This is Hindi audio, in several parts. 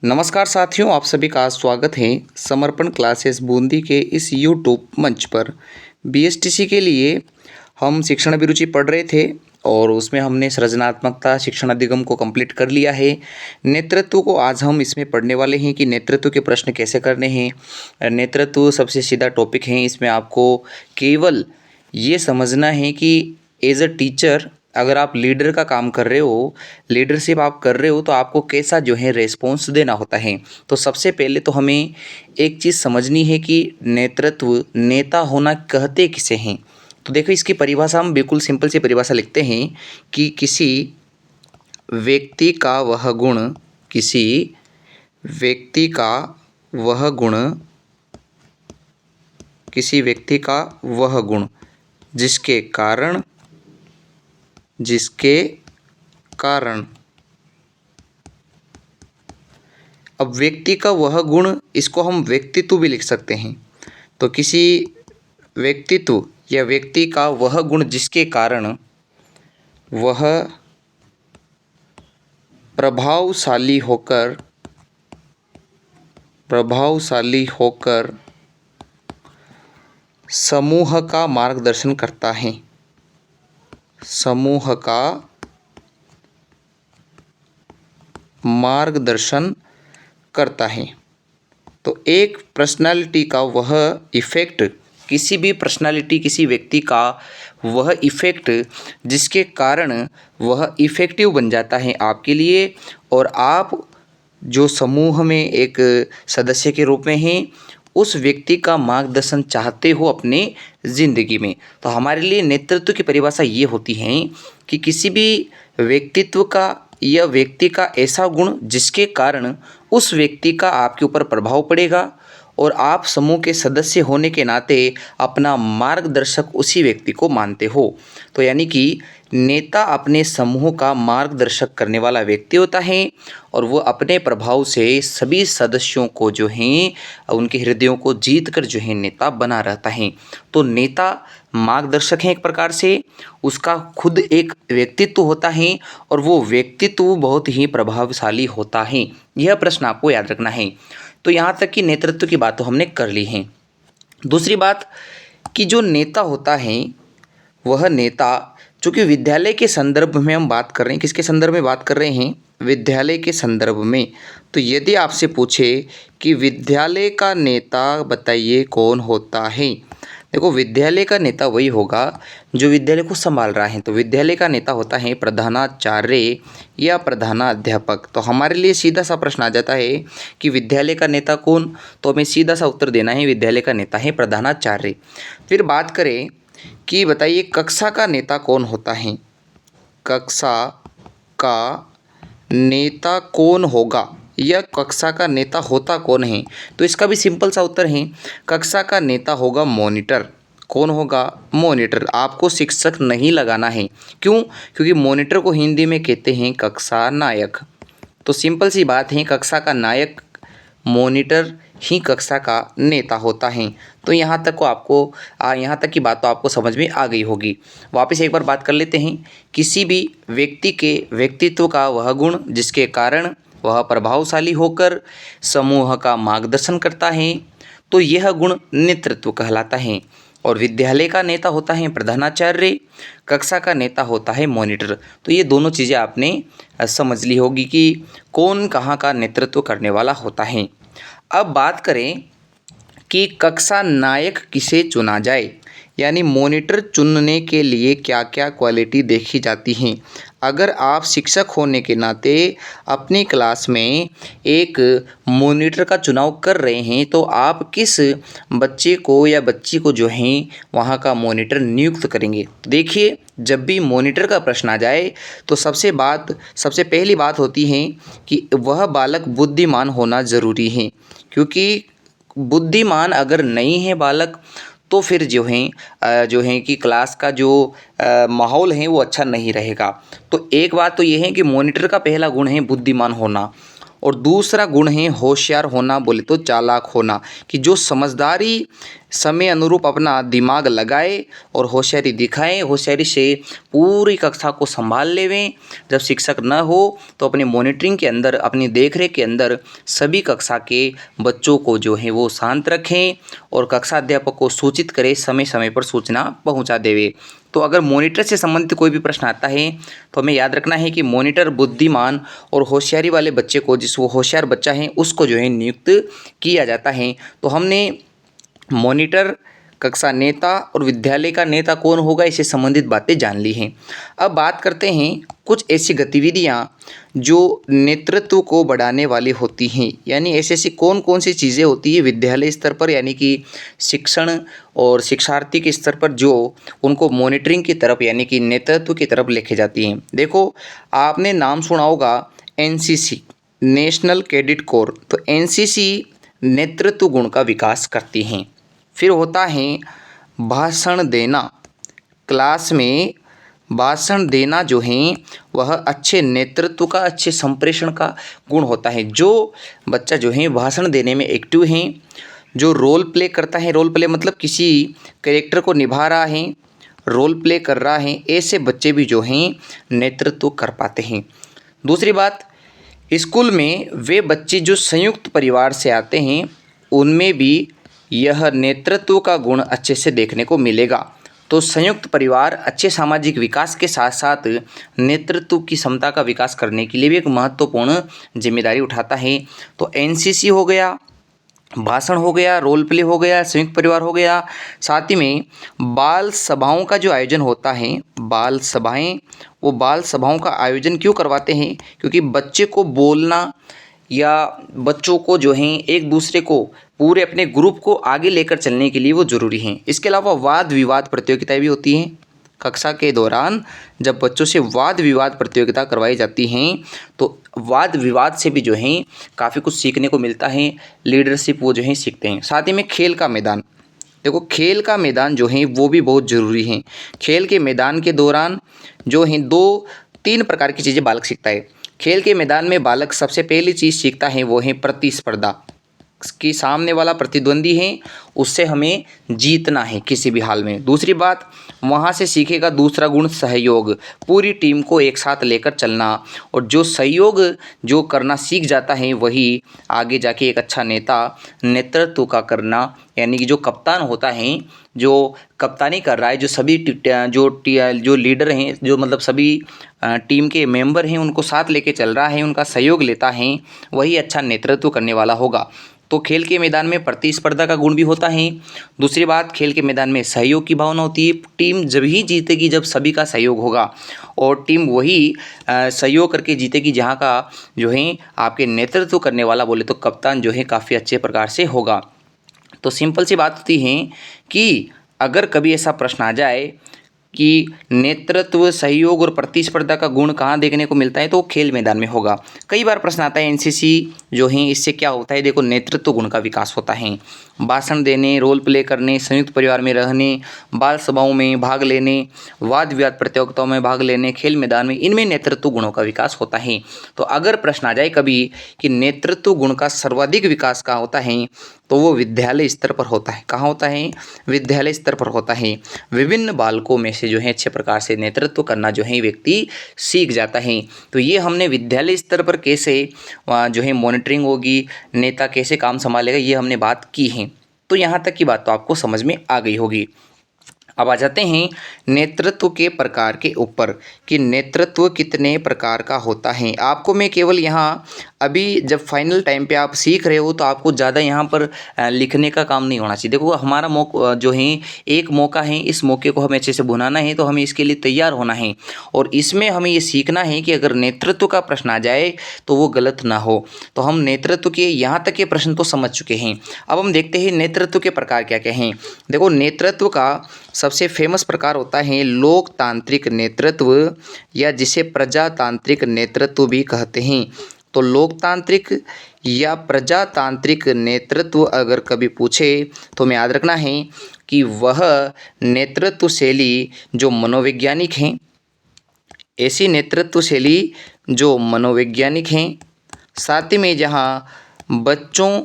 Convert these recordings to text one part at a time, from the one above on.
नमस्कार साथियों, आप सभी का स्वागत है समर्पण क्लासेस बूंदी के इस यूट्यूब मंच पर। बीएसटीसी के लिए हम शिक्षण अभिरुचि पढ़ रहे थे और उसमें हमने सृजनात्मकता शिक्षण अधिगम को कंप्लीट कर लिया है। नेतृत्व को आज हम इसमें पढ़ने वाले हैं कि नेतृत्व के प्रश्न कैसे करने हैं। नेतृत्व सबसे सीधा टॉपिक है। इसमें आपको केवल ये समझना है कि एज अ टीचर अगर आप लीडर का काम कर रहे हो, लीडरशिप आप कर रहे हो, तो आपको कैसा जो है रेस्पॉन्स देना होता है। तो सबसे पहले तो हमें एक चीज़ समझनी है कि नेतृत्व नेता होना कहते किसे हैं। तो देखो, इसकी परिभाषा हम बिल्कुल सिंपल सी परिभाषा लिखते हैं कि किसी व्यक्ति का वह गुण, किसी व्यक्ति का वह गुण, किसी व्यक्ति का वह गुण जिसके कारण अब व्यक्ति का वह गुण, इसको हम व्यक्तित्व भी लिख सकते हैं। तो किसी व्यक्तित्व या व्यक्ति का वह गुण जिसके कारण वह प्रभावशाली होकर समूह का मार्गदर्शन करता है, समूह का मार्गदर्शन करता है। तो एक पर्सनालिटी का वह इफ़ेक्ट, किसी भी पर्सनालिटी, किसी व्यक्ति का वह इफ़ेक्ट जिसके कारण वह इफ़ेक्टिव बन जाता है आपके लिए, और आप जो समूह में एक सदस्य के रूप में हैं, उस व्यक्ति का मार्गदर्शन चाहते हो अपने ज़िंदगी में। तो हमारे लिए नेतृत्व की परिभाषा ये होती है कि किसी भी व्यक्तित्व का या व्यक्ति का ऐसा गुण जिसके कारण उस व्यक्ति का आपके ऊपर प्रभाव पड़ेगा और आप समूह के सदस्य होने के नाते अपना मार्गदर्शक उसी व्यक्ति को मानते हो। तो यानी कि नेता अपने समूह का मार्गदर्शक करने वाला व्यक्ति होता है और वो अपने प्रभाव से सभी सदस्यों को जो हैं उनके हृदयों को जीत कर जो है नेता बना रहता है। तो नेता मार्गदर्शक है एक प्रकार से, उसका खुद एक व्यक्तित्व होता है और वो व्यक्तित्व बहुत ही प्रभावशाली होता है। यह प्रश्न आपको याद रखना है। तो यहाँ तक कि नेतृत्व की बात तो हमने कर ली है। दूसरी बात कि जो नेता होता है वह नेता, चूँकि विद्यालय के संदर्भ में हम बात कर रहे हैं, किसके संदर्भ में बात कर रहे हैं? विद्यालय के संदर्भ में। तो यदि आपसे पूछे कि विद्यालय का नेता बताइए कौन होता है, देखो विद्यालय का नेता वही होगा जो विद्यालय को संभाल रहा है। तो विद्यालय का नेता होता है प्रधानाचार्य या प्रधानाध्यापक। तो हमारे लिए सीधा सा प्रश्न आ जाता है कि विद्यालय का नेता कौन, तो हमें सीधा सा उत्तर देना है विद्यालय का नेता है प्रधानाचार्य। फिर बात करें कि बताइए कक्षा का नेता कौन होता है, कक्षा का नेता कौन होगा या कक्षा का नेता होता कौन है। तो इसका भी सिंपल सा उत्तर है, कक्षा का नेता होगा मॉनिटर। कौन होगा? मॉनिटर। आपको शिक्षक नहीं लगाना है। क्यों? क्योंकि मॉनिटर को हिंदी में कहते हैं कक्षा नायक। तो सिंपल सी बात है, कक्षा का नायक मॉनिटर ही कक्षा का नेता होता है। तो यहाँ तक की बात तो आपको समझ में आ गई होगी। वापस एक बार बात कर लेते हैं। किसी भी व्यक्ति के व्यक्तित्व का वह गुण जिसके कारण वह प्रभावशाली होकर समूह का मार्गदर्शन करता है, तो यह गुण नेतृत्व कहलाता है। और विद्यालय का नेता होता है प्रधानाचार्य, कक्षा का नेता होता है मॉनिटर। तो ये दोनों चीज़ें आपने समझ ली होगी कि कौन कहाँ का नेतृत्व करने वाला होता है। अब बात करें कि कक्षा नायक किसे चुना जाए, यानी मॉनिटर चुनने के लिए क्या क्या क्वालिटी देखी जाती हैं। अगर आप शिक्षक होने के नाते अपनी क्लास में एक मॉनिटर का चुनाव कर रहे हैं, तो आप किस बच्चे को या बच्ची को जो हैं वहाँ का मॉनिटर नियुक्त करेंगे। देखिए, जब भी मॉनिटर का प्रश्न आ जाए तो सबसे पहली बात होती है कि वह बालक बुद्धिमान होना ज़रूरी है, क्योंकि बुद्धिमान अगर नहीं है बालक तो फिर जो है कि क्लास का जो माहौल है वो अच्छा नहीं रहेगा। तो एक बात तो ये है कि मॉनिटर का पहला गुण है बुद्धिमान होना, और दूसरा गुण है होशियार होना, बोले तो चालाक होना, कि जो समझदारी समय अनुरूप अपना दिमाग लगाए और होशियारी दिखाएं, होशियारी से पूरी कक्षा को संभाल लेवें। जब शिक्षक न हो तो अपनी मॉनिटरिंग के अंदर, अपनी देखरेख के अंदर सभी कक्षा के बच्चों को जो है वो शांत रखें और कक्षा अध्यापक को सूचित करें, समय समय पर सूचना पहुंचा देवे। तो अगर मॉनिटर से संबंधित कोई भी प्रश्न आता है तो हमें याद रखना है कि मॉनिटर बुद्धिमान और होशियारी वाले बच्चे को, जिस वो होशियार बच्चा है उसको जो है नियुक्त किया जाता है। तो हमने मॉनिटर, कक्षा नेता और विद्यालय का नेता कौन होगा, इससे संबंधित बातें जान ली हैं। अब बात करते हैं कुछ ऐसी गतिविधियां जो नेतृत्व को बढ़ाने वाली होती हैं, यानी ऐसी कौन कौन सी चीज़ें होती है विद्यालय स्तर पर, यानी कि शिक्षण और शिक्षार्थी के स्तर पर, जो उनको मॉनिटरिंग की तरफ यानी कि नेतृत्व की तरफ लेके जाती हैं। देखो, आपने नाम सुना होगा एनसीसी, नेशनल कैडेट कोर। तो एनसीसी नेतृत्व गुण का विकास करती हैं। फिर होता है भाषण देना। क्लास में भाषण देना जो है वह अच्छे नेतृत्व का, अच्छे संप्रेषण का गुण होता है। जो बच्चा जो है भाषण देने में एक्टिव है, जो रोल प्ले करता है, रोल प्ले मतलब किसी कैरेक्टर को निभा रहा है, रोल प्ले कर रहा है, ऐसे बच्चे भी जो हैं नेतृत्व कर पाते हैं। दूसरी बात, स्कूल में वे बच्चे जो संयुक्त परिवार से आते हैं उनमें भी यह नेतृत्व का गुण अच्छे से देखने को मिलेगा। तो संयुक्त परिवार अच्छे सामाजिक विकास के साथ साथ नेतृत्व की क्षमता का विकास करने के लिए भी एक महत्वपूर्ण जिम्मेदारी उठाता है। तो एनसीसी हो गया, भाषण हो गया, रोल प्ले हो गया, संयुक्त परिवार हो गया, साथ ही में बाल सभाओं का जो आयोजन होता है, बाल सभाएं, वो बाल सभाओं का आयोजन क्यों करवाते हैं, क्योंकि बच्चे को बोलना या बच्चों को जो है एक दूसरे को, पूरे अपने ग्रुप को आगे लेकर चलने के लिए वो ज़रूरी हैं। इसके अलावा वाद विवाद प्रतियोगिताएं भी होती हैं। कक्षा के दौरान जब बच्चों से वाद विवाद प्रतियोगिता करवाई जाती हैं तो वाद विवाद से भी जो है काफ़ी कुछ सीखने को मिलता है, लीडरशिप वो जो है सीखते हैं। साथ ही में खेल का मैदान, देखो खेल का मैदान जो है वो भी बहुत ज़रूरी है। खेल के मैदान के दौरान जो है 2-3 प्रकार की चीज़ें बालक सीखता है। खेल के मैदान में बालक सबसे पहली चीज़ सीखता है वो है प्रतिस्पर्धा, कि सामने वाला प्रतिद्वंदी है उससे हमें जीतना है किसी भी हाल में। दूसरी बात, वहाँ से सीखेगा दूसरा गुण सहयोग, पूरी टीम को एक साथ लेकर चलना, और जो सहयोग जो करना सीख जाता है वही आगे जाके एक अच्छा नेता, नेतृत्व का करना, यानी कि जो कप्तान होता है, जो कप्तानी कर रहा है, जो सभी जो लीडर हैं, जो मतलब सभी टीम के मेंबर हैं उनको साथ लेके चल रहा है, उनका सहयोग लेता है, वही अच्छा नेतृत्व करने वाला होगा। तो खेल के मैदान में प्रतिस्पर्धा का गुण भी होता है। दूसरी बात, खेल के मैदान में सहयोग की भावना होती है। टीम जब ही जीतेगी जब सभी का सहयोग होगा, और टीम वही सहयोग करके जीतेगी जहाँ का जो है आपके नेतृत्व करने वाला, बोले तो कप्तान जो है काफ़ी अच्छे प्रकार से होगा। तो सिंपल सी बात होती है कि अगर कभी ऐसा प्रश्न आ जाए कि नेतृत्व, सहयोग और प्रतिस्पर्धा का गुण कहाँ देखने को मिलता है, तो खेल मैदान में होगा। कई बार प्रश्न आता है एनसीसी जो है इससे क्या होता है, देखो नेतृत्व गुण का विकास होता है। भाषण देने, रोल प्ले करने, संयुक्त परिवार में रहने, बाल सभाओं में भाग लेने, वाद विवाद प्रतियोगिताओं में भाग लेने, खेल मैदान में, इनमें नेतृत्व गुणों का विकास होता है। तो अगर प्रश्न आ जाए कभी कि नेतृत्व गुण का सर्वाधिक विकास कहाँ होता है, तो वो विद्यालय स्तर पर होता है। कहाँ होता है? विद्यालय स्तर पर होता है। विभिन्न बालकों में से जो है अच्छे प्रकार से नेतृत्व करना जो है व्यक्ति सीख जाता है। तो ये हमने विद्यालय स्तर पर कैसे जो है मॉनिटरिंग होगी, नेता कैसे काम संभालेगा, ये हमने बात की है। तो यहाँ तक की बात तो आपको समझ में आ गई होगी। अब आ जाते हैं नेतृत्व के प्रकार के ऊपर कि नेतृत्व कितने प्रकार का होता है। आपको मैं केवल यहाँ अभी जब फाइनल टाइम पे आप सीख रहे हो तो आपको ज़्यादा यहाँ पर लिखने का काम नहीं होना चाहिए। देखो हमारा मौका जो है एक मौका है, इस मौके को हमें अच्छे से भुनाना है, तो हमें इसके लिए तैयार होना है और इसमें हमें ये सीखना है कि अगर नेतृत्व का प्रश्न आ जाए तो वो गलत ना हो। तो हम नेतृत्व के यहाँ तक के प्रश्न तो समझ चुके हैं। अब हम देखते हैं नेतृत्व के प्रकार क्या क्या हैं। देखो नेतृत्व का सबसे फेमस प्रकार होता है लोकतांत्रिक नेतृत्व, या जिसे प्रजातांत्रिक नेतृत्व भी कहते हैं। तो लोकतांत्रिक या प्रजातांत्रिक नेतृत्व अगर कभी पूछे तो हमें याद रखना है कि वह नेतृत्व शैली जो मनोवैज्ञानिक हैं, ऐसी नेतृत्व शैली जो मनोवैज्ञानिक हैं, साथ ही में जहाँ बच्चों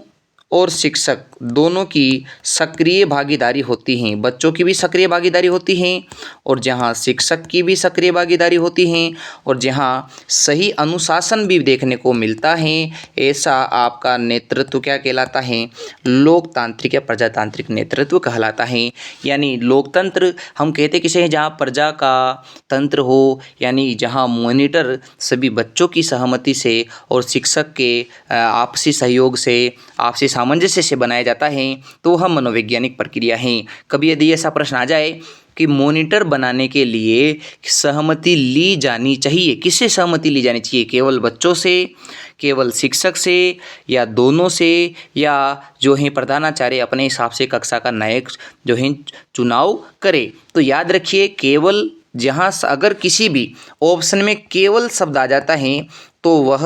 और शिक्षक दोनों की सक्रिय भागीदारी होती है, बच्चों की भी सक्रिय भागीदारी होती है और जहाँ शिक्षक की भी सक्रिय भागीदारी होती है और जहाँ सही अनुशासन भी देखने को मिलता है, ऐसा आपका नेतृत्व क्या कहलाता है? लोकतांत्रिक या प्रजातांत्रिक नेतृत्व कहलाता है। यानी लोकतंत्र हम कहते किसे हैं? जहाँ प्रजा का तंत्र हो, यानी जहाँ मॉनिटर सभी बच्चों की सहमति से और शिक्षक के आपसी सहयोग से, आपसी सामंजस्य से बनाया जाता है, तो वह मनोवैज्ञानिक प्रक्रिया है। कभी यदि ऐसा प्रश्न आ जाए कि मॉनिटर बनाने के लिए सहमति ली जानी चाहिए, किससे सहमति ली जानी चाहिए? केवल बच्चों से, केवल शिक्षक से, या दोनों से, या जो है प्रधानाचार्य अपने हिसाब से कक्षा का नायक जो है चुनाव करे? तो याद रखिए, केवल जहाँ अगर किसी भी ऑप्शन में केवल शब्द आ जाता है तो वह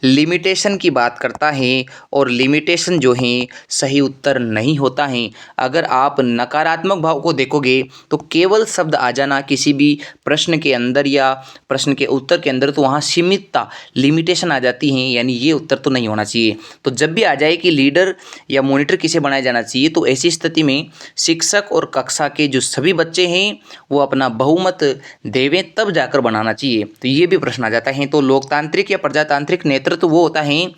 लिमिटेशन की बात करता है और लिमिटेशन जो है सही उत्तर नहीं होता है। अगर आप नकारात्मक भाव को देखोगे तो केवल शब्द आ जाना किसी भी प्रश्न के अंदर या प्रश्न के उत्तर के अंदर, तो वहाँ सीमितता, लिमिटेशन आ जाती है, यानी ये उत्तर तो नहीं होना चाहिए। तो जब भी आ जाए कि लीडर या मॉनिटर किसे बनाया जाना चाहिए, तो ऐसी स्थिति में शिक्षक और कक्षा के जो सभी बच्चे हैं वो अपना बहुमत देवें, तब जाकर बनाना चाहिए। तो ये भी प्रश्न आ जाता है। तो लोकतांत्रिक या प्रजातांत्रिक नेतृत्व वो होता है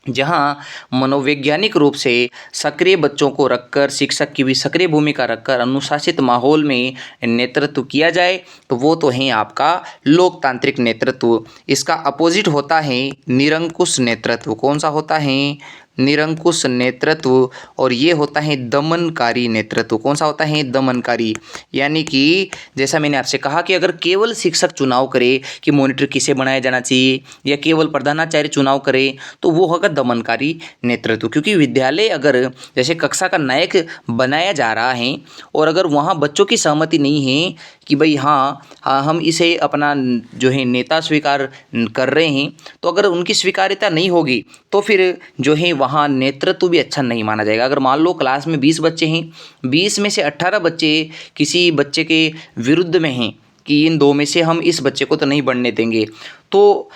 जहाँ मनोवैज्ञानिक रूप से सक्रिय बच्चों को रखकर, शिक्षक की भी सक्रिय भूमिका रखकर अनुशासित माहौल में नेतृत्व किया जाए, तो वो तो है आपका लोकतांत्रिक नेतृत्व। इसका अपोजिट होता है निरंकुश नेतृत्व। कौन सा होता है? निरंकुश नेतृत्व। और ये होता है दमनकारी नेतृत्व। कौन सा होता है? दमनकारी। यानी कि जैसा मैंने आपसे कहा कि अगर केवल शिक्षक चुनाव करे कि मॉनिटर किसे बनाया जाना चाहिए, या केवल प्रधानाचार्य चुनाव करे, तो वो होगा दमनकारी नेतृत्व। क्योंकि विद्यालय अगर जैसे कक्षा का नायक बनाया जा रहा है और अगर वहाँ बच्चों की सहमति नहीं है कि भाई हाँ हम इसे अपना जो है नेता स्वीकार कर रहे हैं, तो अगर उनकी स्वीकार्यता नहीं होगी तो फिर जो है वहाँ नेतृत्व भी अच्छा नहीं माना जाएगा। अगर मान लो क्लास में 20 बच्चे हैं, 20 में से 18 बच्चे किसी बच्चे के विरुद्ध में हैं कि इन दो में से हम इस बच्चे को तो नहीं बढ़ने देंगे, तो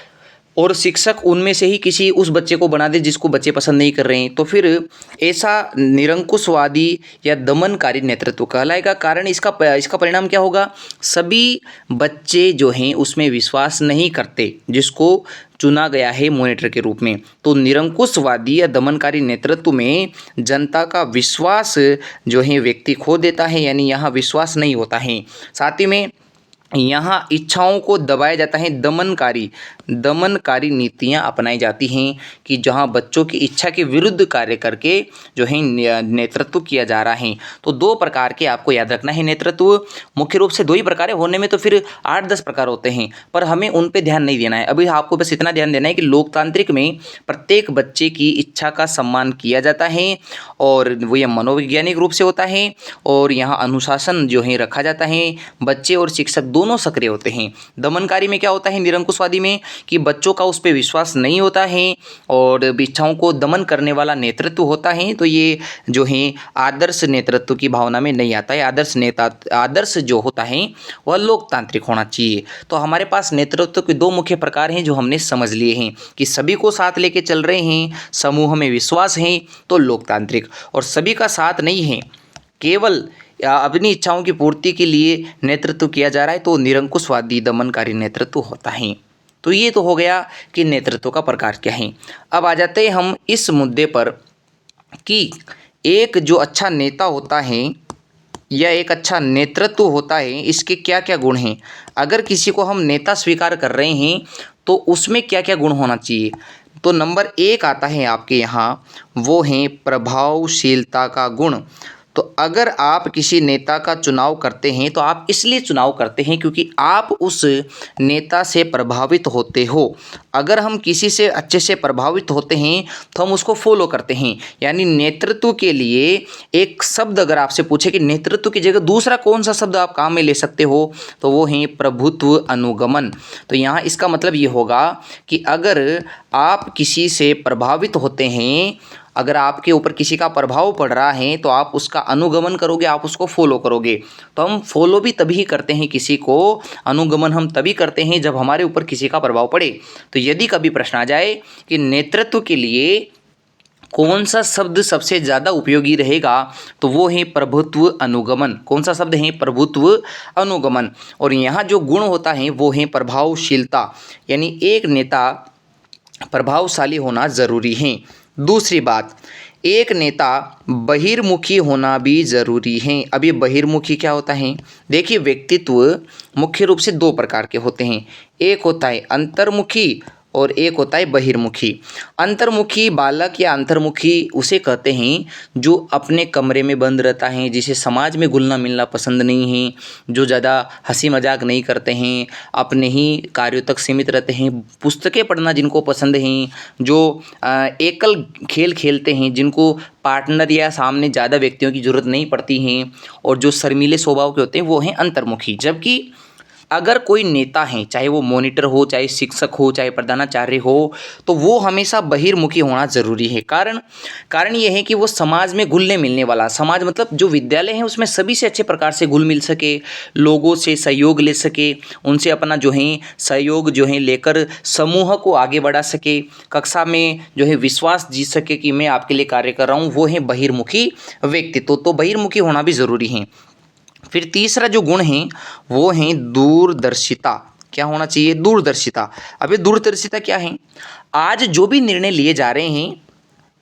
और शिक्षक उनमें से ही किसी उस बच्चे को बना दे जिसको बच्चे पसंद नहीं कर रहे हैं, तो फिर ऐसा निरंकुशवादी या दमनकारी नेतृत्व कहलाएगा। कारण इसका परिणाम क्या होगा? सभी बच्चे जो हैं उसमें विश्वास नहीं करते जिसको चुना गया है मॉनिटर के रूप में। तो निरंकुशवादी या दमनकारी नेतृत्व में जनता का विश्वास जो है व्यक्ति खो देता है, यानी यहाँ विश्वास नहीं होता है। साथ ही में यहाँ इच्छाओं को दबाया जाता है। दमनकारी नीतियाँ अपनाई जाती हैं कि जहाँ बच्चों की इच्छा के विरुद्ध कार्य करके जो है नेतृत्व किया जा रहा है। तो दो प्रकार के आपको याद रखना है नेतृत्व। मुख्य रूप से दो ही प्रकार है, होने में तो फिर 8-10 प्रकार होते हैं, पर हमें उन पे ध्यान नहीं देना है। अभी आपको बस इतना ध्यान देना है कि लोकतांत्रिक में प्रत्येक बच्चे की इच्छा का सम्मान किया जाता है और वो ये मनोवैज्ञानिक रूप से होता है और यहाँ अनुशासन जो है रखा जाता है। बच्चे और शिक्षक दोनों सक्रिय होते हैं। दमनकारी में क्या होता है? निरंकुशवादी में कि बच्चों का उस पर विश्वास नहीं होता है और इच्छाओं को दमन करने वाला नेतृत्व होता है। तो ये जो है आदर्श नेतृत्व की भावना में नहीं आता है। आदर्श जो होता है वह लोकतांत्रिक होना चाहिए। तो हमारे पास नेतृत्व के दो मुख्य प्रकार हैं जो हमने समझ लिए हैं कि सभी को साथ लेके चल रहे हैं, समूह में विश्वास है तो लोकतांत्रिक, और सभी का साथ नहीं है, केवल अपनी इच्छाओं की पूर्ति के लिए नेतृत्व किया जा रहा है, तो निरंकुशवादी दमनकारी नेतृत्व होता है। तो ये तो हो गया कि नेतृत्व का प्रकार क्या है। अब आ जाते हैं हम इस मुद्दे पर कि एक जो अच्छा नेता होता है या एक अच्छा नेतृत्व होता है, इसके क्या क्या गुण हैं। अगर किसी को हम नेता स्वीकार कर रहे हैं तो उसमें क्या क्या गुण होना चाहिए। तो नंबर 1 आता है आपके यहाँ, वो है प्रभावशीलता का गुण। तो अगर आप किसी नेता का चुनाव करते हैं तो आप इसलिए चुनाव करते हैं क्योंकि आप उस नेता से प्रभावित होते हो। अगर हम किसी से अच्छे से प्रभावित होते हैं तो हम उसको फॉलो करते हैं। यानी नेतृत्व के लिए एक शब्द अगर आपसे पूछे कि नेतृत्व की जगह दूसरा कौन सा शब्द आप काम में ले सकते हो, तो वो है प्रभुत्व अनुगमन। तो यहाँ इसका मतलब ये होगा कि अगर आप किसी से प्रभावित होते हैं, अगर आपके ऊपर किसी का प्रभाव पड़ रहा है तो आप उसका अनुगमन करोगे, आप उसको फॉलो करोगे। तो हम फॉलो भी तभी करते हैं किसी को, अनुगमन हम तभी करते हैं जब हमारे ऊपर किसी का प्रभाव पड़े। तो यदि कभी प्रश्न आ जाए कि नेतृत्व के लिए कौन सा शब्द सबसे ज़्यादा उपयोगी रहेगा, तो वो है प्रभुत्व अनुगमन। कौन सा शब्द है? प्रभुत्व अनुगमन। और यहाँ जो गुण होता है वो है प्रभावशीलता, यानी एक नेता प्रभावशाली होना ज़रूरी है। दूसरी बात, एक नेता बहिर्मुखी होना भी ज़रूरी है। अब ये बहिर्मुखी क्या होता है? देखिए, व्यक्तित्व मुख्य रूप से दो प्रकार के होते हैं। एक होता है अंतर्मुखी और एक होता है बहिर्मुखी। अंतर्मुखी बालक या अंतर्मुखी उसे कहते हैं जो अपने कमरे में बंद रहता है, जिसे समाज में घुलना मिलना पसंद नहीं है, जो ज़्यादा हंसी मजाक नहीं करते हैं, अपने ही कार्यों तक सीमित रहते हैं, पुस्तकें पढ़ना जिनको पसंद हैं, जो एकल खेल खेलते हैं, जिनको पार्टनर या सामने ज़्यादा व्यक्तियों की ज़रूरत नहीं पड़ती हैं, और जो शर्मीले स्वभाव के होते हैं वो हैं अंतर्मुखी। जबकि अगर कोई नेता है, चाहे वो मॉनिटर हो, चाहे शिक्षक हो, चाहे प्रधानाचार्य हो, तो वो हमेशा बहिर्मुखी होना ज़रूरी है। कारण ये है कि वो समाज में घुलने मिलने वाला, समाज मतलब जो विद्यालय है उसमें सभी से अच्छे प्रकार से घुल मिल सके, लोगों से सहयोग ले सके, उनसे अपना जो है सहयोग जो है लेकर समूह को आगे बढ़ा सके, कक्षा में जो है विश्वास जीत सके कि मैं आपके लिए कार्य कर रहा हूँ, वो है बहिर्मुखी व्यक्तित्व। तो बहिर्मुखी होना भी ज़रूरी है। फिर तीसरा जो गुण है वो है दूरदर्शिता। क्या होना चाहिए? दूरदर्शिता। अब ये दूरदर्शिता क्या है? आज जो भी निर्णय लिए जा रहे हैं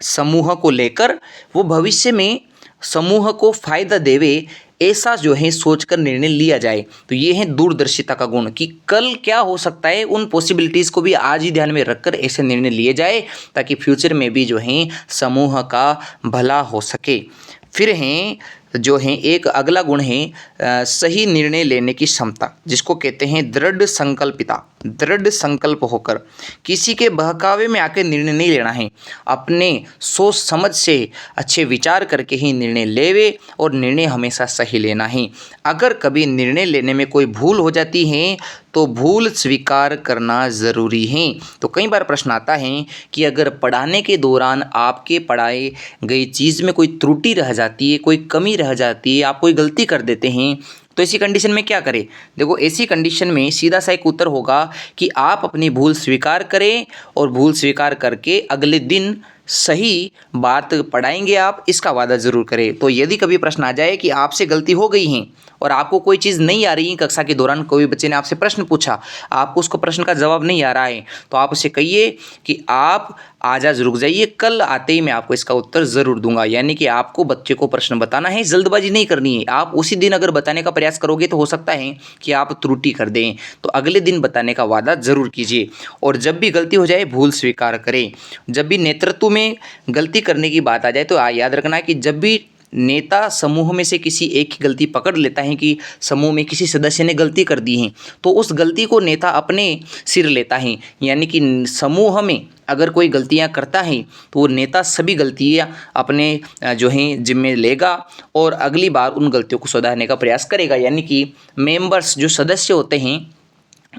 समूह को लेकर, वो भविष्य में समूह को फायदा देवे, ऐसा जो है सोचकर निर्णय लिया जाए। तो ये है दूरदर्शिता का गुण कि कल क्या हो सकता है, उन पॉसिबिलिटीज़ को भी आज ही ध्यान में रखकर ऐसे निर्णय लिए जाए ताकि फ्यूचर में भी जो है समूह का भला हो सके। फिर हैं जो है एक अगला गुण है सही निर्णय लेने की क्षमता, जिसको कहते हैं दृढ़ संकल्पिता। दृढ़ संकल्प होकर किसी के बहकावे में आकर निर्णय नहीं लेना है, अपने सोच समझ से अच्छे विचार करके ही निर्णय लेवे, और निर्णय हमेशा सही लेना है। अगर कभी निर्णय लेने में कोई भूल हो जाती है तो भूल स्वीकार करना ज़रूरी है। तो कई बार प्रश्न आता है कि अगर पढ़ाने के दौरान आपके पढ़ाई गई चीज़ में कोई त्रुटि रह जाती है, कोई कमी रह जाती है, आप कोई गलती कर देते हैं, तो ऐसी कंडीशन में क्या करें? देखो, ऐसी कंडीशन में सीधा सा एक उत्तर होगा कि आप अपनी भूल स्वीकार करें, और भूल स्वीकार करके अगले दिन सही बात पढ़ाएंगे आप, इसका वादा ज़रूर करें। तो यदि कभी प्रश्न आ जाए कि आपसे गलती हो गई है और आपको कोई चीज़ नहीं आ रही है, कक्षा के दौरान कोई बच्चे ने आपसे प्रश्न पूछा, आपको उसको प्रश्न का जवाब नहीं आ रहा है, तो आप उसे कहिए कि आप आज रुक जाइए, कल आते ही मैं आपको इसका उत्तर ज़रूर दूंगा। यानी कि आपको बच्चे को प्रश्न बताना है, जल्दबाजी नहीं करनी है। आप उसी दिन अगर बताने का प्रयास करोगे तो हो सकता है कि आप त्रुटि कर दें, तो अगले दिन बताने का वादा ज़रूर कीजिए। और जब भी गलती हो जाए भूल स्वीकार करें। जब भी नेतृत्व में गलती करने की बात आ जाए तो याद रखना कि जब भी नेता समूह में से किसी एक की गलती पकड़ लेता है कि समूह में किसी सदस्य ने गलती कर दी है, तो उस गलती को नेता अपने सिर लेता है। यानी कि समूह में अगर कोई गलतियां करता है तो वो नेता सभी गलतियां अपने जो हैं जिम्मे लेगा, और अगली बार उन गलतियों को सुधारने का प्रयास करेगा। यानी कि मेंबर्स जो सदस्य होते हैं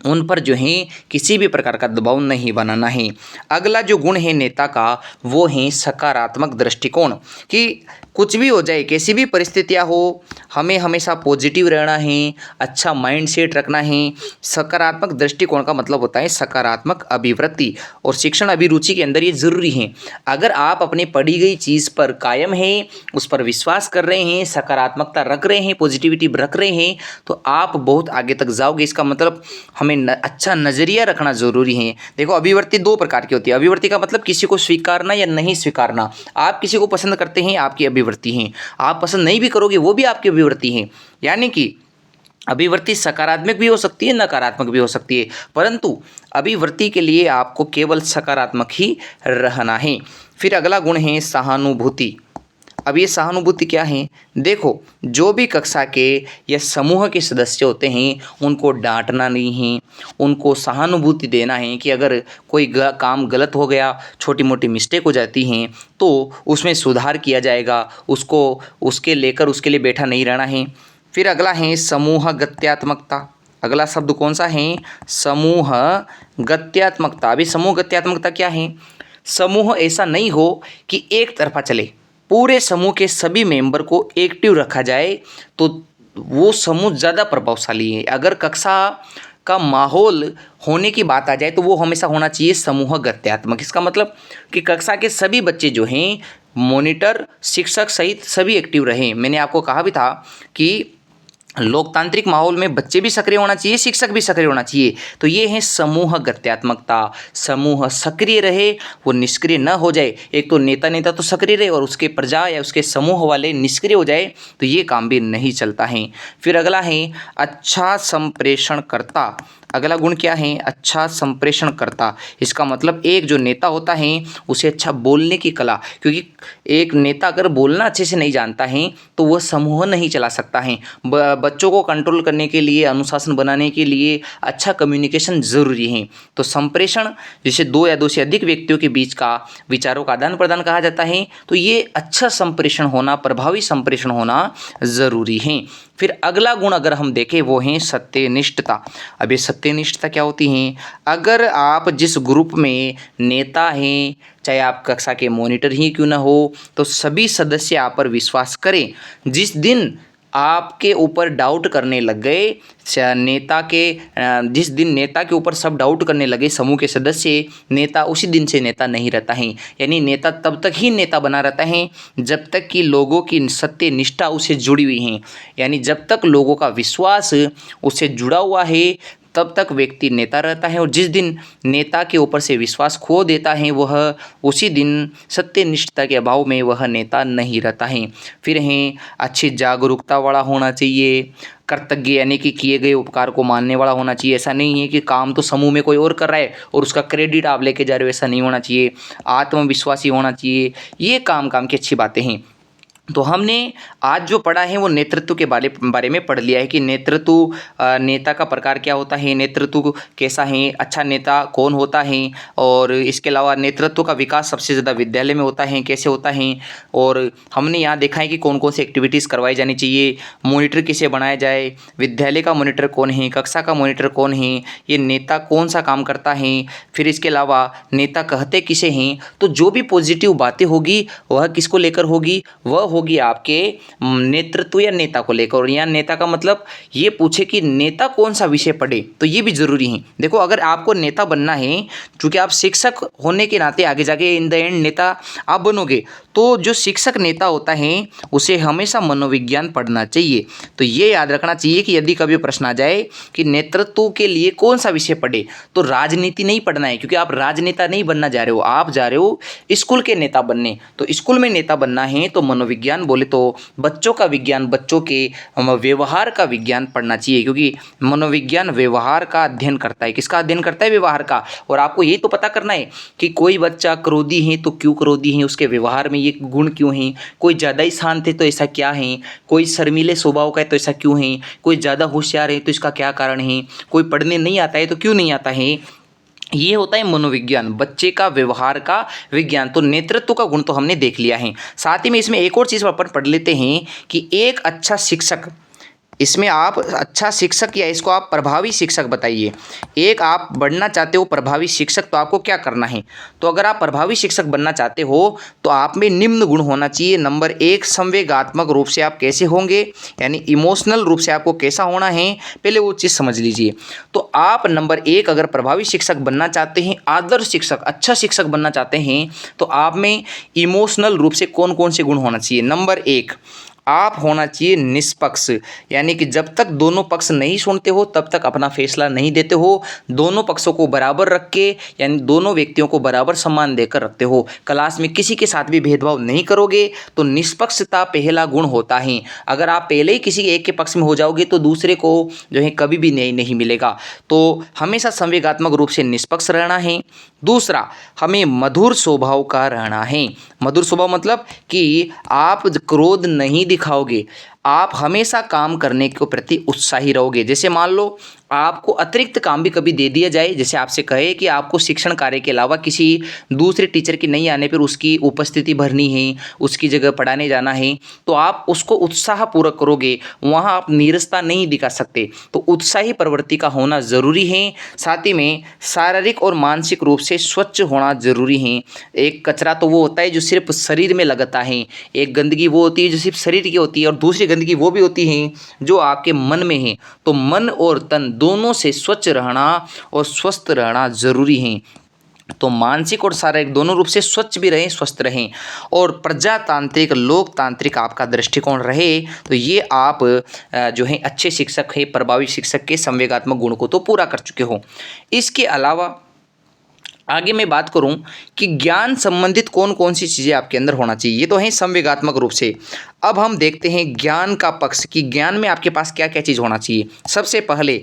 उन पर जो है किसी भी प्रकार का दबाव नहीं बनाना है। अगला जो गुण है नेता का वो है सकारात्मक दृष्टिकोण, कि कुछ भी हो जाए, कैसी भी परिस्थितियां हो, हमें हमेशा पॉजिटिव रहना है, अच्छा माइंडसेट रखना है। सकारात्मक दृष्टिकोण का मतलब होता है सकारात्मक अभिवृत्ति, और शिक्षण अभिरुचि के अंदर ये ज़रूरी है। अगर आप अपनी पढ़ी गई चीज़ पर कायम हैं, उस पर विश्वास कर रहे हैं, सकारात्मकता रख रहे हैं, पॉजिटिविटी रख रहे हैं, तो आप बहुत आगे तक जाओगे। इसका मतलब हमें अच्छा नज़रिया रखना ज़रूरी है। देखो, अभिवृत्ति दो प्रकार की होती है। अभिवृत्ति का मतलब किसी को स्वीकारना या नहीं स्वीकारना। आप किसी को पसंद करते हैं, आपकी अभिवृत्ति है। आप पसंद नहीं भी करोगे, वो भी आपकी अभिवृत्ति है। यानी कि अभिवृत्ति सकारात्मक भी हो सकती है, नकारात्मक भी हो सकती है, परंतु अभिवृत्ति के लिए आपको केवल सकारात्मक ही रहना है। फिर अगला गुण है सहानुभूति। अब ये सहानुभूति क्या है? देखो, जो भी कक्षा के या समूह के सदस्य होते हैं उनको डांटना नहीं है, उनको सहानुभूति देना है कि अगर कोई काम गलत हो गया, छोटी मोटी मिस्टेक हो जाती हैं तो उसमें सुधार किया जाएगा, उसको उसके लिए बैठा नहीं रहना है। फिर अगला है समूह गत्यात्मकता। अगला शब्द कौन सा है? समूह गत्यात्मकता। अभी समूह गत्यात्मकता क्या है? समूह ऐसा नहीं हो कि एक तरफा चले, पूरे समूह के सभी मेंबर को एक्टिव रखा जाए तो वो समूह ज़्यादा प्रभावशाली है। अगर कक्षा का माहौल होने की बात आ जाए तो वो हमेशा होना चाहिए समूह गत्यात्मक। इसका मतलब कि कक्षा के सभी बच्चे जो हैं मॉनिटर शिक्षक सहित सभी एक्टिव रहें। मैंने आपको कहा भी था कि लोकतांत्रिक माहौल में बच्चे भी सक्रिय होना चाहिए, शिक्षक भी सक्रिय होना चाहिए। तो ये है समूह गत्यात्मकता। समूह सक्रिय रहे, वो निष्क्रिय न हो जाए। एक तो नेता तो सक्रिय रहे और उसके प्रजा या उसके समूह वाले निष्क्रिय हो जाए तो ये काम भी नहीं चलता है। फिर अगला है अच्छा संप्रेषणकर्ता। अगला गुण क्या है? अच्छा संप्रेषणकर्ता। इसका मतलब एक जो नेता होता है उसे अच्छा बोलने की कला, क्योंकि एक नेता अगर बोलना अच्छे से नहीं जानता है तो वह समूह नहीं चला सकता है। बच्चों को कंट्रोल करने के लिए, अनुशासन बनाने के लिए अच्छा कम्युनिकेशन ज़रूरी है। तो संप्रेषण जिसे दो या दो से अधिक व्यक्तियों के बीच का विचारों का आदान प्रदान कहा जाता है, तो ये अच्छा संप्रेषण होना, प्रभावी संप्रेषण होना ज़रूरी है। फिर अगला गुण अगर हम देखें वो है सत्यनिष्ठता। अब ये सत्यनिष्ठता क्या होती है? अगर आप जिस ग्रुप में नेता हैं, चाहे आप कक्षा के मॉनिटर ही क्यों ना हो, तो सभी सदस्य आप पर विश्वास करें। जिस दिन आपके ऊपर डाउट करने लग गए, जिस दिन नेता के ऊपर सब डाउट करने लगे समूह के सदस्य, नेता उसी दिन से नेता नहीं रहता है। यानी नेता तब तक ही नेता बना रहता है जब तक कि लोगों की सत्य निष्ठा उससे जुड़ी हुई है। यानी जब तक लोगों का विश्वास उससे जुड़ा हुआ है तब तक व्यक्ति नेता रहता है, और जिस दिन नेता के ऊपर से विश्वास खो देता है वह उसी दिन सत्यनिष्ठता के अभाव में वह नेता नहीं रहता है। फिर है अच्छी जागरूकता वाला होना चाहिए। कर्तज्ञ यानी कि किए गए उपकार को मानने वाला होना चाहिए। ऐसा नहीं है कि काम तो समूह में कोई और कर रहा है और उसका क्रेडिट आप लेके जा रहे हो, ऐसा नहीं होना चाहिए। आत्मविश्वासी होना चाहिए। ये काम की अच्छी बातें हैं। तो हमने आज जो पढ़ा है वो नेतृत्व के बारे में पढ़ लिया है कि नेतृत्व, नेता का प्रकार क्या होता है, नेतृत्व कैसा है, अच्छा नेता कौन होता है, और इसके अलावा नेतृत्व का विकास सबसे ज़्यादा विद्यालय में होता है, कैसे होता है। और हमने यहाँ देखा है कि कौन कौन सी एक्टिविटीज़ करवाई जानी चाहिए, मॉनिटर किसे बनाया जाए, विद्यालय का मॉनिटर कौन है, कक्षा का मॉनिटर कौन है, ये नेता कौन सा काम करता है। फिर इसके अलावा नेता कहते किसे हैं, तो जो भी पॉजिटिव बातें होगी वह किसको लेकर होगी, वह होगी आपके नेतृत्व या नेता को लेकर। और यहाँ नेता का मतलब ये पूछे कि नेता कौन सा विषय पढ़े, तो ये भी जरूरी है। देखो अगर आपको नेता बनना है, क्योंकि आप शिक्षक होने के नाते आगे जाके इन द एंड नेता आप बनोगे, तो जो शिक्षक नेता होता है उसे हमेशा मनोविज्ञान पढ़ना चाहिए। तो ये याद रखना चाहिए कि यदि कभी प्रश्न आ जाए कि नेतृत्व के लिए कौन सा विषय पढ़े, तो राजनीति नहीं पढ़ना है, क्योंकि आप राजनेता नहीं बनना जा रहे हो, आप जा रहे हो स्कूल के नेता बनने। तो स्कूल में नेता बनना है तो मनोविज्ञान बोले तो बच्चों का विज्ञान, बच्चों के व्यवहार का विज्ञान पढ़ना चाहिए, क्योंकि मनोविज्ञान व्यवहार का अध्ययन करता है। किसका अध्ययन करता है? व्यवहार का। और आपको यही तो पता करना है कि कोई बच्चा क्रोधी है तो क्यों क्रोधी है, उसके व्यवहार में ये गुण क्यों हैं, कोई ज़्यादा ही शांत है तो ऐसा क्या है, कोई शर्मीले स्वभाव का है तो ऐसा क्यों है, कोई ज़्यादा होशियार है तो इसका क्या कारण है, कोई पढ़ने नहीं आता है तो क्यों नहीं आता है। ये होता है मनोविज्ञान, बच्चे का व्यवहार का विज्ञान। तो नेतृत्व का गुण तो हमने देख लिया है। साथ ही में इसमें एक और चीज़ अपन पढ़ लेते हैं कि एक अच्छा शिक्षक, इसमें आप अच्छा शिक्षक या इसको आप प्रभावी शिक्षक बताइए। एक आप बनना चाहते हो प्रभावी शिक्षक, तो आपको क्या करना है? तो अगर आप प्रभावी शिक्षक बनना चाहते हो तो आप में निम्न गुण होना चाहिए। नंबर 1, संवेगात्मक रूप से आप कैसे होंगे, यानी इमोशनल रूप से आपको कैसा होना है, पहले वो चीज़ समझ लीजिए। तो आप नंबर 1 अगर प्रभावी शिक्षक बनना चाहते हैं, आदर्श शिक्षक, अच्छा शिक्षक बनना चाहते हैं, तो आप में इमोशनल रूप से कौन कौन से गुण होना चाहिए? नंबर 1, आप होना चाहिए निष्पक्ष, यानी कि जब तक दोनों पक्ष नहीं सुनते हो तब तक अपना फैसला नहीं देते हो। दोनों पक्षों को बराबर रख के, यानी दोनों व्यक्तियों को बराबर सम्मान देकर रखते हो। क्लास में किसी के साथ भी भेदभाव नहीं करोगे, तो निष्पक्षता पहला गुण होता है। अगर आप पहले ही किसी एक के पक्ष में हो जाओगे तो दूसरे को जो है कभी भी न्याय नहीं मिलेगा। तो हमेशा संवेगात्मक रूप से निष्पक्ष रहना है। दूसरा, हमें मधुर स्वभाव का रहना है। मधुर स्वभाव मतलब कि आप क्रोध नहीं दिखाओगे, आप हमेशा काम करने के प्रति उत्साही रहोगे। जैसे मान लो आपको अतिरिक्त काम भी कभी दे दिया जाए, जैसे आपसे कहे कि आपको शिक्षण कार्य के अलावा किसी दूसरे टीचर की नहीं आने पर उसकी उपस्थिति भरनी है, उसकी जगह पढ़ाने जाना है, तो आप उसको उत्साहपूर्वक करोगे, वहाँ आप नीरसता नहीं दिखा सकते। तो उत्साही प्रवृत्ति का होना ज़रूरी है। साथ ही में शारीरिक और मानसिक रूप से स्वच्छ होना ज़रूरी है। एक कचरा तो वो होता है जो सिर्फ शरीर में लगता है, एक गंदगी वो होती है जो सिर्फ शरीर की होती है, और दूसरी गंदगी वो भी होती है जो आपके मन में है। तो मन और तन दोनों से स्वच्छ रहना और स्वस्थ रहना ज़रूरी है। तो मानसिक और शारीरिक दोनों रूप से स्वच्छ भी रहें, स्वस्थ रहें, और प्रजातांत्रिक लोकतांत्रिक आपका दृष्टिकोण रहे, तो ये आप जो है अच्छे शिक्षक है, प्रभावी शिक्षक के संवेगात्मक गुण को तो पूरा कर चुके हो। इसके अलावा आगे मैं बात करूं कि ज्ञान संबंधित कौन कौन सी चीज़ें आपके अंदर होना चाहिए, ये तो है संवेगात्मक रूप से। अब हम देखते हैं ज्ञान का पक्ष कि ज्ञान में आपके पास क्या क्या चीज़ होना चाहिए। सबसे पहले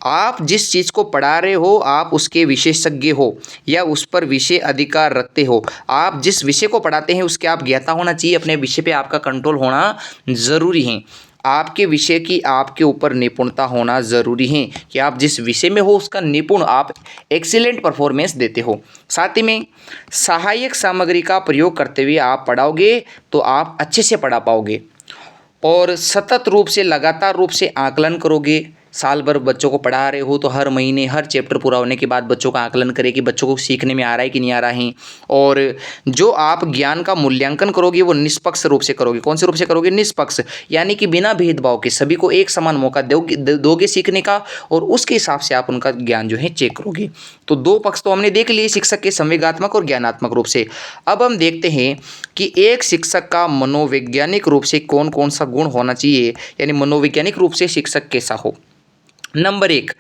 आप जिस चीज़ को पढ़ा रहे हो आप उसके विशेषज्ञ हो या उस पर विषय अधिकार रखते हो। आप जिस विषय को पढ़ाते हैं उसके आप ज्ञाता होना चाहिए, अपने विषय पे आपका कंट्रोल होना ज़रूरी है। आपके विषय की आपके ऊपर निपुणता होना ज़रूरी है कि आप जिस विषय में हो उसका निपुण, आप एक्सीलेंट परफॉर्मेंस देते हो। साथ ही में सहायक सामग्री का प्रयोग करते हुए आप पढ़ाओगे तो आप अच्छे से पढ़ा पाओगे, और सतत रूप से लगातार रूप से आकलन करोगे। साल भर बच्चों को पढ़ा रहे हो तो हर महीने हर चैप्टर पूरा होने के बाद बच्चों का आकलन करें कि बच्चों को सीखने में आ रहा है कि नहीं आ रहा है। और जो आप ज्ञान का मूल्यांकन करोगे वो निष्पक्ष रूप से करोगे। कौन से रूप से करोगे? निष्पक्ष, यानी कि बिना भेदभाव के सभी को एक समान मौका दोगे सीखने का, और उसके हिसाब से आप उनका ज्ञान जो है चेक करोगे। तो दो पक्ष तो हमने देख लिए शिक्षक के, संवेगात्मक और ज्ञानात्मक रूप से। अब हम देखते हैं कि एक शिक्षक का मनोवैज्ञानिक रूप से कौन कौन सा गुण होना चाहिए, यानी मनोवैज्ञानिक रूप से शिक्षक कैसा हो। नंबर 1,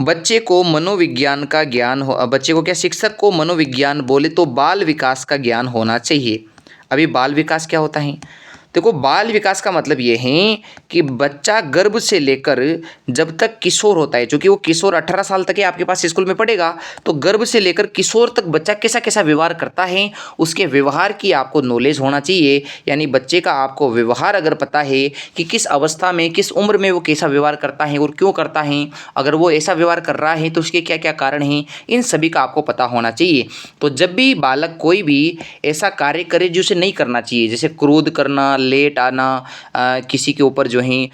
बच्चे को मनोविज्ञान का ज्ञान हो। बच्चे को क्या, शिक्षक को मनोविज्ञान बोले तो बाल विकास का ज्ञान होना चाहिए। अभी बाल विकास क्या होता है? देखो, बाल विकास का मतलब ये है कि बच्चा गर्भ से लेकर जब तक किशोर होता है, क्योंकि वो किशोर 18 साल तक है, आपके पास स्कूल में पढ़ेगा, तो गर्भ से लेकर किशोर तक बच्चा कैसा कैसा व्यवहार करता है उसके व्यवहार की आपको नॉलेज होना चाहिए। यानी बच्चे का आपको व्यवहार अगर पता है कि किस अवस्था में किस उम्र में वो कैसा व्यवहार करता है और क्यों करता है, अगर वो ऐसा व्यवहार कर रहा है तो उसके क्या क्या कारण हैं, इन सभी का आपको पता होना चाहिए। तो जब भी बालक कोई भी ऐसा कार्य करे जो उसे नहीं करना चाहिए, जैसे क्रोध करना, लेट आना, किसी के ऊपर जो है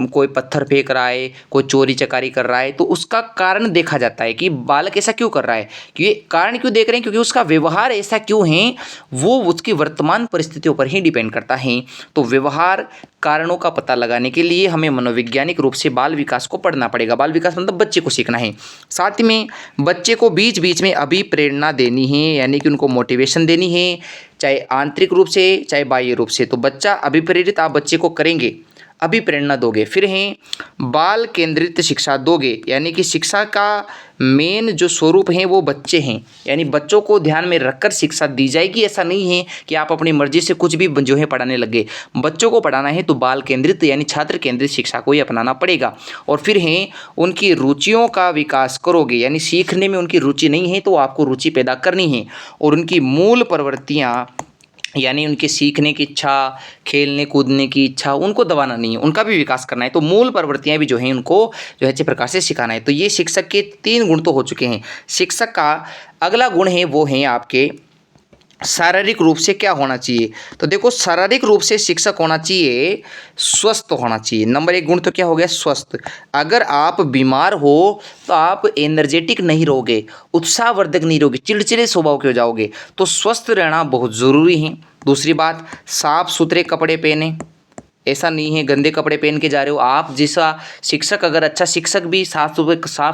कोई पत्थर फेंक रहा है, कोई चोरी चकारी कर रहा है, तो उसका कारण देखा जाता है कि बालक ऐसा क्यों कर रहा है, कि ये कारण क्यों देख रहे हैं, क्योंकि उसका व्यवहार ऐसा क्यों है, वो उसकी वर्तमान परिस्थितियों पर ही डिपेंड करता है। तो व्यवहार कारणों का पता लगाने के लिए हमें मनोवैज्ञानिक रूप से बाल विकास को पढ़ना पड़ेगा। बाल विकास मतलब बच्चे को सीखना है। साथ में बच्चे को बीच बीच में अभिप्रेरणा देनी है, यानी कि उनको मोटिवेशन देनी है, चाहे आंतरिक रूप से चाहे बाह्य रूप से। तो बच्चा अभिप्रेरित आप बच्चे को करेंगे, अभिप्रेरणा दोगे। फिर हैं बाल केंद्रित शिक्षा दोगे, यानी कि शिक्षा का मेन जो स्वरूप है वो बच्चे हैं, यानी बच्चों को ध्यान में रखकर शिक्षा दी जाएगी। ऐसा नहीं है कि आप अपनी मर्जी से कुछ भी जो है पढ़ाने लगे। बच्चों को पढ़ाना है तो बाल केंद्रित यानी छात्र केंद्रित शिक्षा को ही अपनाना पड़ेगा। और फिर हैं उनकी रुचियों का विकास करोगे, यानी सीखने में उनकी रुचि नहीं है तो आपको रुचि पैदा करनी है, और उनकी मूल प्रवृत्तियाँ यानी उनके सीखने की इच्छा, खेलने कूदने की इच्छा, उनको दबाना नहीं है, उनका भी विकास करना है। तो मूल प्रवृत्तियाँ भी जो हैं उनको जो है अच्छे प्रकार से सिखाना है। तो ये शिक्षक के 3 गुण तो हो चुके हैं। शिक्षक का अगला गुण है वो है आपके शारीरिक रूप से क्या होना चाहिए। तो देखो, शारीरिक रूप से शिक्षक होना चाहिए स्वस्थ होना चाहिए। नंबर 1 गुण तो क्या हो गया? स्वस्थ। अगर आप बीमार हो तो आप एनर्जेटिक नहीं रहोगे, उत्साहवर्धक नहीं रहोगे, चिड़चिड़े स्वभाव के हो जाओगे। तो स्वस्थ रहना बहुत ज़रूरी है। दूसरी बात, साफ सुथरे कपड़े पहने। ऐसा नहीं है गंदे कपड़े पहन के जा रहे हो आप। जैसा शिक्षक, अगर अच्छा शिक्षक भी साफ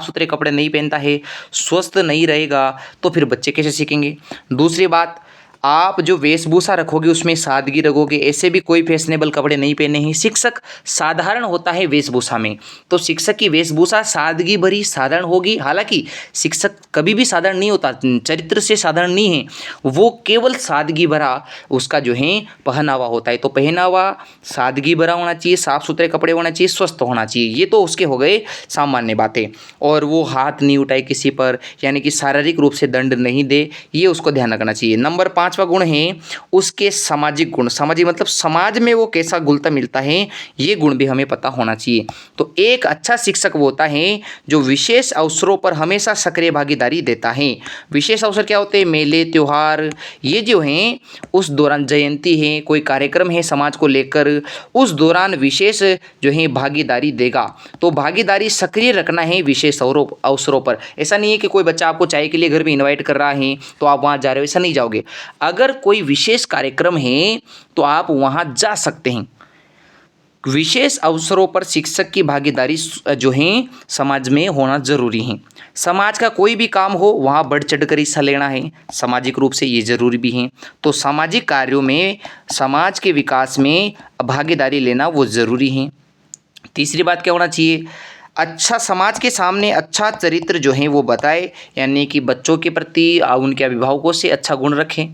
सुथरे कपड़े नहीं पहनता है, स्वस्थ नहीं रहेगा, तो फिर बच्चे कैसे सीखेंगे। दूसरी बात, आप जो वेशभूषा रखोगे उसमें सादगी रखोगे। ऐसे भी कोई फैशनेबल कपड़े नहीं पहने हैं। शिक्षक साधारण होता है वेशभूषा में, तो शिक्षक की वेशभूषा सादगी भरी साधारण होगी। हालांकि शिक्षक कभी भी साधारण नहीं होता, चरित्र से साधारण नहीं है, वो केवल सादगी भरा उसका जो है पहनावा होता है। तो पहनावा सादगी भरा होना चाहिए, साफ सुथरे कपड़े होना चाहिए, स्वस्थ होना चाहिए। ये तो उसके हो गए सामान्य बातें। और वो हाथ नहीं उठाए किसी पर, यानी कि शारीरिक रूप से दंड नहीं दे, ये उसको ध्यान रखना चाहिए। नंबर 5 पांचवा गुण है उसके सामाजिक गुण, सामाजिक मतलब समाज में वो कैसा घुलता मिलता है, ये गुण भी हमें पता होना चाहिए। तो एक अच्छा शिक्षक वो होता है जो विशेष अवसरों पर हमेशा सक्रिय भागीदारी देता है। विशेष अवसर क्या होते हैं, मेले त्योहार, ये जो हैं उस दौरान जयंती है, कोई कार्यक्रम है समाज को लेकर, उस दौरान विशेष जो है भागीदारी देगा। तो भागीदारी सक्रिय रखना है विशेष अवसरों पर। ऐसा नहीं है कि कोई बच्चा आपको चाय के लिए घर में इनवाइट कर रहा है तो आप वहाँ जा रहे हो, ऐसा नहीं जाओगे। अगर कोई विशेष कार्यक्रम है तो आप वहाँ जा सकते हैं। विशेष अवसरों पर शिक्षक की भागीदारी जो है समाज में होना जरूरी है। समाज का कोई भी काम हो वहाँ बढ़ चढ़कर हिस्सा लेना है, सामाजिक रूप से ये जरूरी भी है। तो सामाजिक कार्यों में समाज के विकास में भागीदारी लेना वो जरूरी है। तीसरी बात क्या होना चाहिए, अच्छा समाज के सामने अच्छा चरित्र जो है वो बताए, यानी कि बच्चों के प्रति उनके अभिभावकों से अच्छा गुण रखें।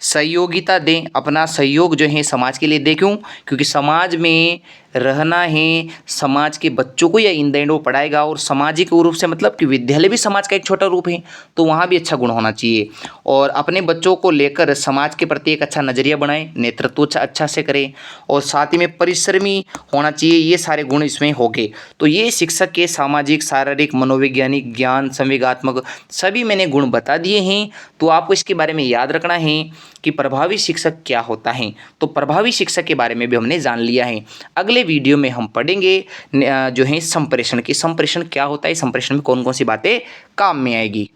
सहयोगिता दें, अपना सहयोग जो है समाज के लिए दें। क्यों? क्योंकि समाज में रहना है, समाज के बच्चों को या इन द एंड वो पढ़ाएगा, और सामाजिक रूप से मतलब कि विद्यालय भी समाज का एक छोटा रूप है, तो वहाँ भी अच्छा गुण होना चाहिए। और अपने बच्चों को लेकर समाज के प्रति एक अच्छा नज़रिया बनाएं, नेतृत्व अच्छा से करें, और साथ ही में परिश्रमी होना चाहिए। ये सारे गुण इसमें हो गए। तो ये शिक्षक के सामाजिक, शारीरिक, मनोवैज्ञानिक, ज्ञान, संवेगात्मक सभी मैंने गुण बता दिए हैं। तो आपको इसके बारे में याद रखना है कि प्रभावी शिक्षक क्या होता है। तो प्रभावी शिक्षक के बारे में भी हमने जान लिया है। अगले वीडियो में हम पढ़ेंगे जो है संप्रेषण की, संप्रेषण क्या होता है, संप्रेषण में कौन कौन सी बातें काम में आएगी।